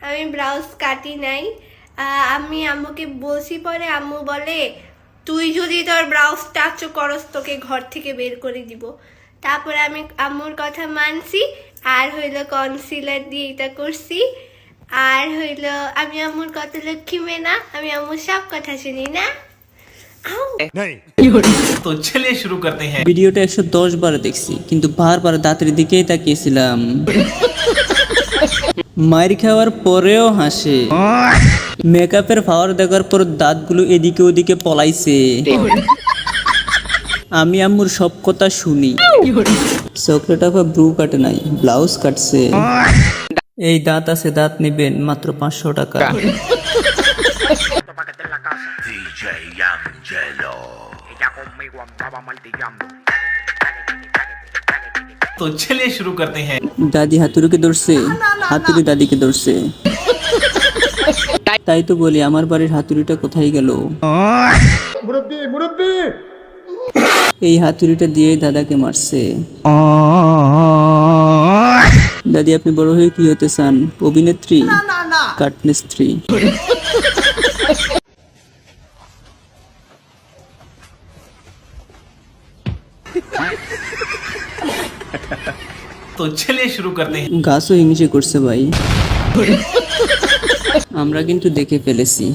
আমি ব্লাউজ কাটি নাই। আমি আম্মুকে বলছি, পরে আম্মু বলে তুই যদি তোর ব্লাউজ টাচ করস তোকে ঘর থেকে বের করে দিব। তারপরে আমি আম্মুর কথা মানছি, আর হইলো কনসিলার দিয়ে এটা করছি। আর হইলো আমি আম্মুর কত লক্ষ্মী মেয়ে না, আমি আম্মুর সব কথা শুনি না। तो चलिए शुरू करते हैं। ভিডিওটা 110 বার দেখছি, কিন্তু বারবার দাঁতের দিকেই তাকিয়েছিলাম। মায়ের খাওয়ার পরেও হাসে। মেকআপের পাওয়ার দেখার পর দাঁতগুলো এদিকে ওদিকে পলাইছে। আমি আম্মুর সব কথা শুনি। চকলেট আপা ব্রু কাটে নাই, ব্লাউজ কাটছে। এই দাঁত আছে, দাঁত নেবেন মাত্র 500 টাকা। DJ Angelo. Ella conmigo andaba martillando. तो चलिए शुरू करते हैं। দাদি হাতুড়িকে ধরছে, হাতুড়ি দাদিকে ধরছে। তাই তো বলি আমার বাড়ির হাতুড়িটা কোথায় গেল? এই হাতুড়িটা দিয়ে দাদাকে মারছে। দাদি আপনি বড় হয়ে কি হতে চান? অভিনেত্রী? কাঠমিস্ত্রি? तो चलिए शुरू करते हैं। গাছও হিংসে করছে ভাই। আমরা কিন্তু দেখে ফেলেছি।